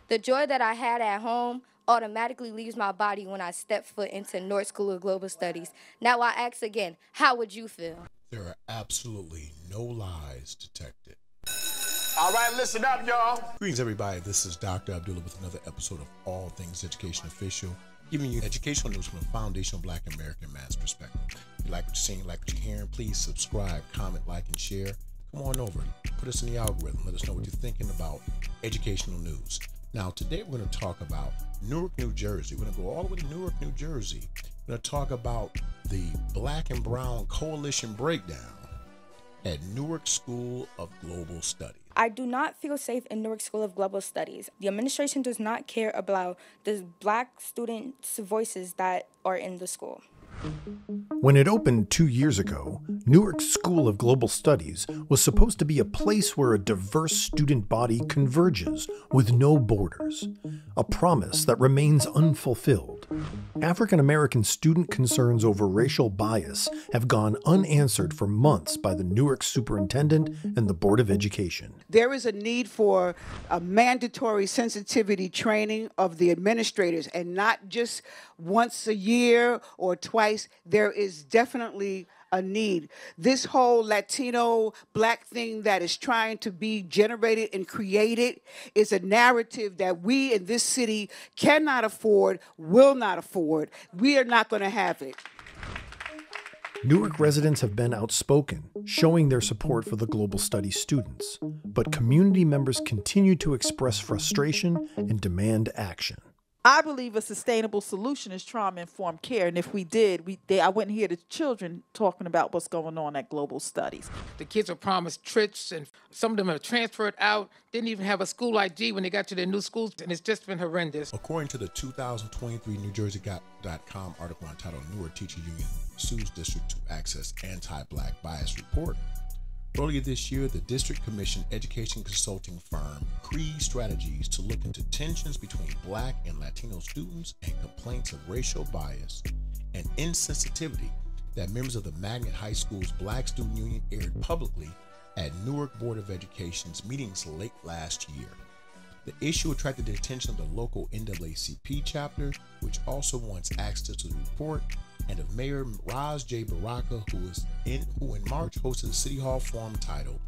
The joy that I had at home automatically leaves my body when I step foot into Newark School of Global Studies. Now I ask again, how would you feel? There are absolutely no lies detected. All right, listen up, y'all. Greetings, everybody. This is Dr. Abdullah with another episode of All Things Education Official, giving you educational news from a foundational Black American man's perspective. If you like what you're seeing, like what you're hearing, please subscribe, comment, like, and share. Come on over. Put us in the algorithm. Let us know what you're thinking about educational news. Now, today we're going to talk about Newark, New Jersey. We're going to go all the way to Newark, New Jersey. We're going to talk about the Black and Brown Coalition breakdown at Newark School of Global Studies. I do not feel safe in Newark School of Global Studies. The administration does not care about the Black students' voices that are in the school. When it opened 2 years ago, Newark School of Global Studies was supposed to be a place where a diverse student body converges with no borders, a promise that remains unfulfilled. African American student concerns over racial bias have gone unanswered for months by the Newark superintendent and the Board of Education. There is a need for a mandatory sensitivity training of the administrators, and not just once a year or twice. There is definitely a need. This whole Latino Black thing that is trying to be generated and created is a narrative that we in this city cannot afford, will not afford. We are not going to have it. Newark residents have been outspoken, showing their support for the global studies students, but community members continue to express frustration and demand action. I believe a sustainable solution is trauma-informed care, and if we did, I wouldn't hear the children talking about what's going on at Global Studies. The kids were promised trips, and some of them have transferred out, didn't even have a school ID when they got to their new schools, and it's just been horrendous. According to the 2023 NewJersey.com article entitled Newark Teacher Union Sues District to Access Anti-Black Bias Report, earlier this year, the district commissioned education consulting firm Creed Strategies to look into tensions between Black and Latino students and complaints of racial bias and insensitivity that members of the Magnet High School's Black Student Union aired publicly at Newark Board of Education's meetings late last year. The issue attracted the attention of the local NAACP chapter, which also wants access to the report, and of Mayor Raz J. Baraka, who in March hosted a City Hall forum titled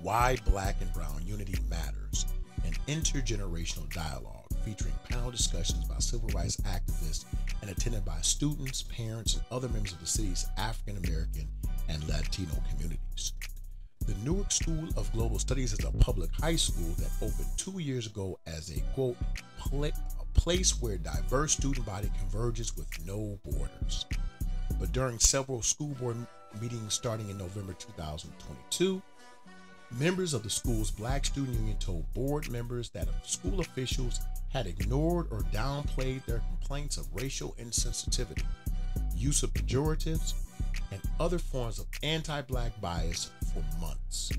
Why Black and Brown Unity Matters, an intergenerational dialogue featuring panel discussions by civil rights activists and attended by students, parents, and other members of the city's African American and Latino communities. The Newark School of Global Studies is a public high school that opened 2 years ago as a, quote, place where diverse student body converges with no borders. But during several school board meetings starting in November 2022, members of the school's Black Student Union told board members that school officials had ignored or downplayed their complaints of racial insensitivity, use of pejoratives, and other forms of anti-Black bias for months.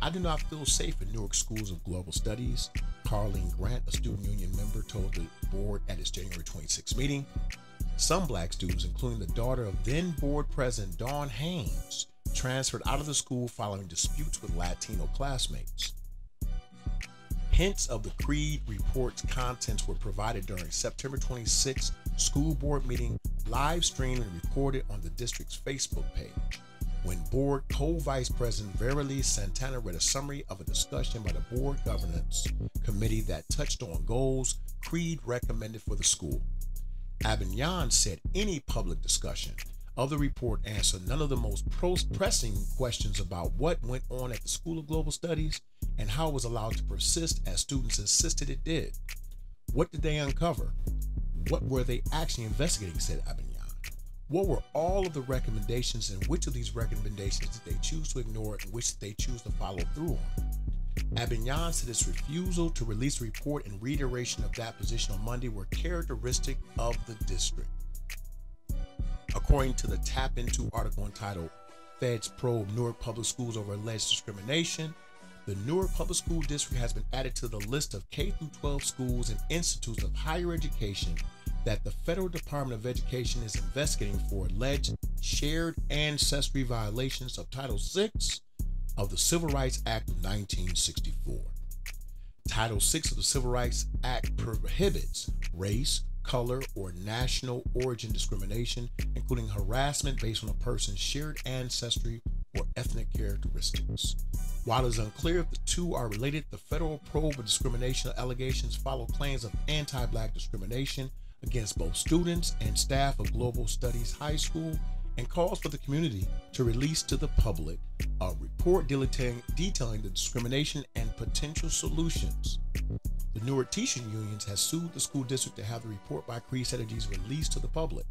I do not feel safe in Newark Schools of Global Studies, Carlene Grant, a student union member, told the board at its January 26 meeting. Some Black students, including the daughter of then board president Dawn Haynes, transferred out of the school following disputes with Latino classmates. Hints of the Creed report's contents were provided during September 26 school board meeting, live streamed and recorded on the district's Facebook page, when board co-vice president Verily Santana read a summary of a discussion by the board governance committee that touched on goals Creed recommended for the school. Abinyan said any public discussion of the report answered none of the most pressing questions about what went on at the School of Global Studies and how it was allowed to persist as students insisted it did. What did they uncover? What were they actually investigating, said Abinyan. What were all of the recommendations, and which of these recommendations did they choose to ignore and which did they choose to follow through on? Abinyan said its refusal to release a report and reiteration of that position on Monday were characteristic of the district. According to the Tap Into article entitled Feds Probe Newark Public Schools Over Alleged Discrimination, the Newark Public School District has been added to the list of K-12 schools and institutes of higher education that the Federal Department of Education is investigating for alleged shared ancestry violations of Title VI of the Civil Rights Act of 1964. Title VI of the Civil Rights Act prohibits race, color, or national origin discrimination, including harassment based on a person's shared ancestry or ethnic characteristics. While it is unclear if the two are related, the federal probe of discrimination allegations follow claims of anti-Black discrimination against both students and staff of Global Studies High School, and calls for the community to release to the public a report detailing the discrimination and potential solutions. The Newark Teaching Unions has sued the school district to have the report by Crease Energies released to the public.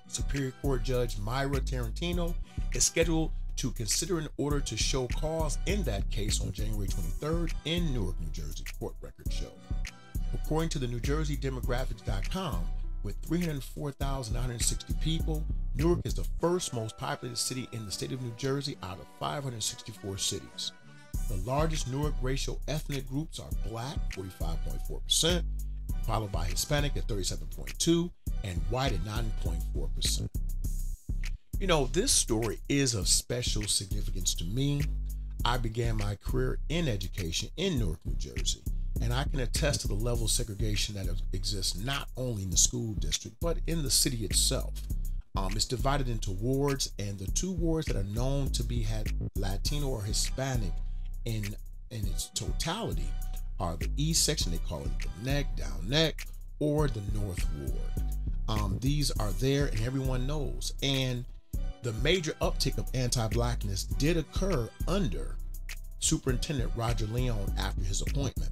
Superior Court Judge Myra Tarantino is scheduled to consider an order to show cause in that case on January 23rd in Newark, New Jersey, court records show. According to the New Jersey Demographics.com, with 304,960 people, Newark is the first most populated city in the state of New Jersey out of 564 cities. The largest Newark racial ethnic groups are Black, 45.4%, followed by Hispanic at 37.2%, and white at 9.4%. You know, this story is of special significance to me. I began my career in education in Newark, New Jersey, and I can attest to the level of segregation that exists not only in the school district, but in the city itself. It's divided into wards, and the two wards that are known to be Latino or Hispanic in its totality are the East section, they call it the neck, down neck, or the North Ward. These are there and everyone knows. And the major uptick of anti-Blackness did occur under Superintendent Roger Leon after his appointment.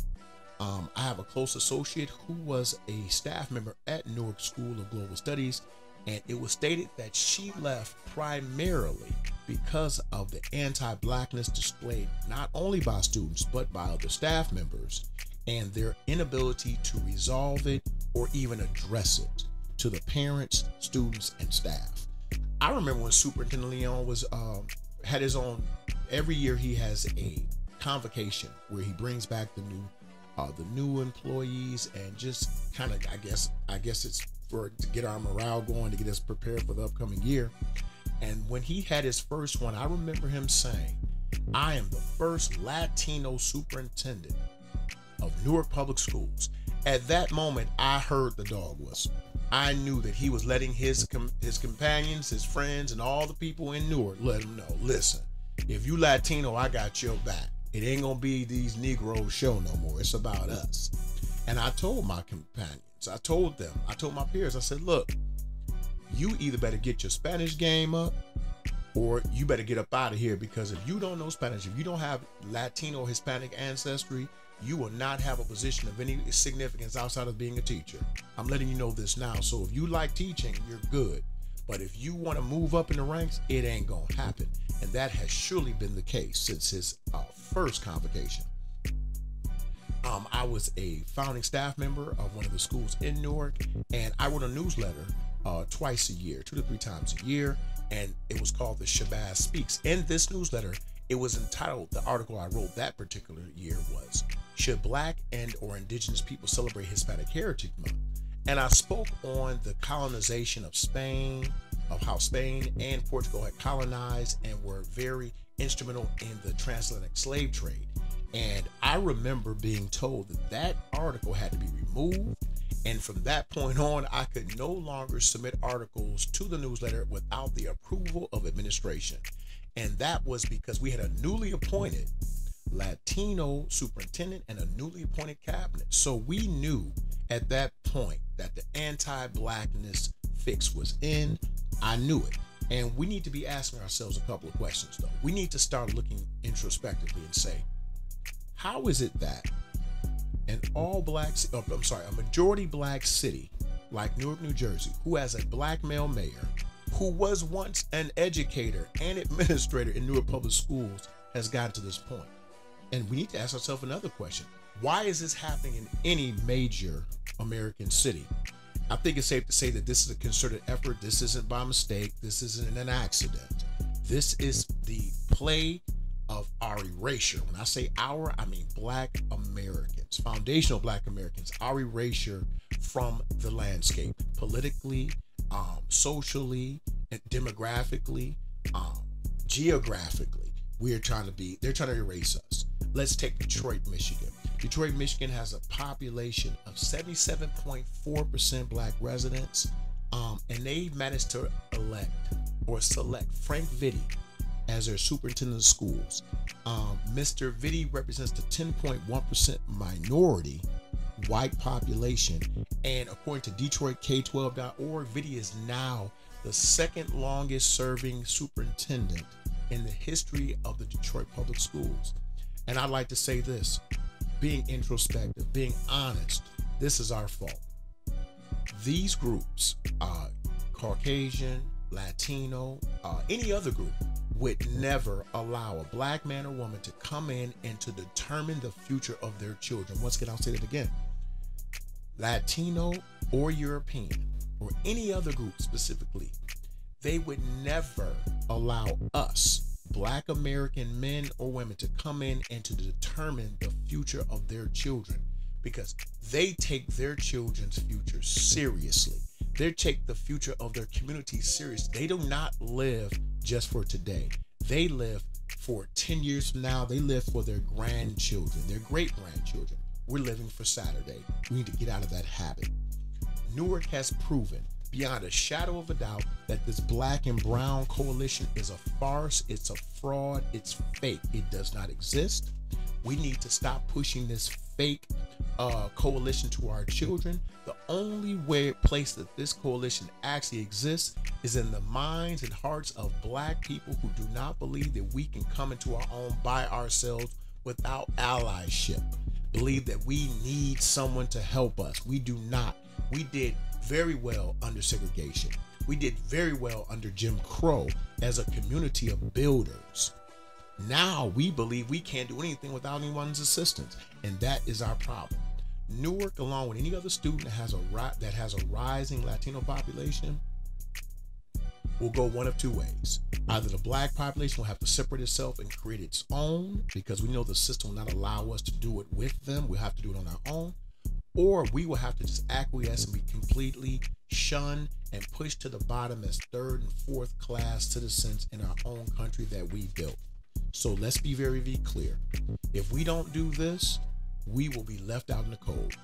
I have a close associate who was a staff member at Newark School of Global Studies, and it was stated that she left primarily because of the anti-Blackness displayed not only by students but by other staff members and their inability to resolve it or even address it to the parents, students, and staff. I remember when Superintendent Leon was had his own, every year he has a convocation where he brings back the new employees and just kind of, I guess it's to get our morale going, to get us prepared for the upcoming year. And when he had his first one, I remember him saying, "I am the first Latino superintendent of Newark Public Schools." At that moment, I heard the dog whistle. I knew that he was letting his companions, his friends, and all the people in Newark let him know, listen, if you Latino, I got your back. It ain't gonna be these Negroes show no more. It's about us. And I told my companions, I told my peers, I said, look, you either better get your Spanish game up or you better get up out of here, because if you don't know Spanish, if you don't have Latino or Hispanic ancestry, you will not have a position of any significance outside of being a teacher. I'm letting you know this now. So if you like teaching, you're good. But if you want to move up in the ranks, it ain't going to happen. And that has surely been the case since his first convocation. I was a founding staff member of one of the schools in Newark, and I wrote a newsletter twice a year, 2 to 3 times a year, and it was called the Shabazz Speaks. In this newsletter, it was entitled, the article I wrote that particular year was, "Should Black and or Indigenous People Celebrate Hispanic Heritage Month?" And I spoke on the colonization of Spain, of how Spain and Portugal had colonized and were very instrumental in the transatlantic slave trade. And I remember being told that that article had to be removed. And from that point on, I could no longer submit articles to the newsletter without the approval of administration. And that was because we had a newly appointed Latino superintendent and a newly appointed cabinet. So we knew at that point that the anti-Blackness fix was in. I knew it. And we need to be asking ourselves a couple of questions, though. We need to start looking introspectively and say, how is it that a majority Black city like Newark, New Jersey, who has a Black male mayor, who was once an educator and administrator in Newark Public Schools, has gotten to this point? And we need to ask ourselves another question. Why is this happening in any major American city? I think it's safe to say that this is a concerted effort. This isn't by mistake. This isn't an accident. This is the play of our erasure. When I say our, I mean Black Americans, foundational Black Americans, our erasure from the landscape, politically, socially, and demographically, geographically. They're trying to erase us. Let's take Detroit, Michigan. Detroit, Michigan has a population of 77.4% black residents, and they managed to elect or select Frank Vitti as their superintendent of schools. Mr. Vitti represents the 10.1% minority white population, and according to DetroitK12.org, Vitti is now the second longest serving superintendent in the history of the Detroit Public Schools. And I'd like to say this, being introspective, being honest, this is our fault. These groups, Caucasian, Latino, any other group, would never allow a black man or woman to come in and to determine the future of their children. Once again, I'll say that again. Latino or European or any other group specifically, they would never allow us, black American men or women, to come in and to determine the future of their children, because they take their children's future seriously. They take the future of their community serious. They do not live just for today. They live for 10 years from now. They live for their grandchildren, their great-grandchildren. We're living for Saturday. We need to get out of that habit. Newark has proven beyond a shadow of a doubt that this black and brown coalition is a farce, it's a fraud, it's fake. It does not exist. We need to stop pushing this fake coalition to our children. The only place that this coalition actually exists is in the minds and hearts of black people who do not believe that we can come into our own by ourselves without allyship. Believe that we need someone to help us. We do not. We did very well under segregation. We did very well under Jim Crow as a community of builders. Now we believe we can't do anything without anyone's assistance, and that is our problem. Newark, along with any other student that has a rising Latino population, will go one of two ways. Either the black population will have to separate itself and create its own, because we know the system will not allow us to do it with them. We'll have to do it on our own. Or we will have to just acquiesce and be completely shunned and pushed to the bottom as third and fourth class citizens in our own country that we built. So let's be very, very clear. If we don't do this, we will be left out in the cold.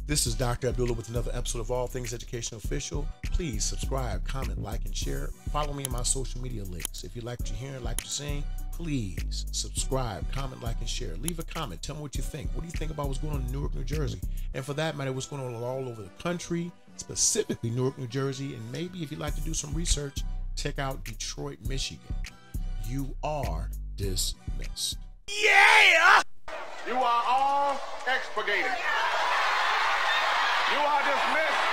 This is Dr. Abdullah with another episode of All Things Education Official. Please subscribe, comment, like, and share. Follow me on my social media links. If you like what you're hearing, like what you're seeing, please subscribe, comment, like, and share. Leave a comment. Tell me what you think. What do you think about what's going on in Newark, New Jersey? And for that matter, what's going on all over the country, specifically Newark, New Jersey. And maybe if you'd like to do some research, check out Detroit, Michigan. You are dismissed. Yeah! You are all expurgated. You are dismissed.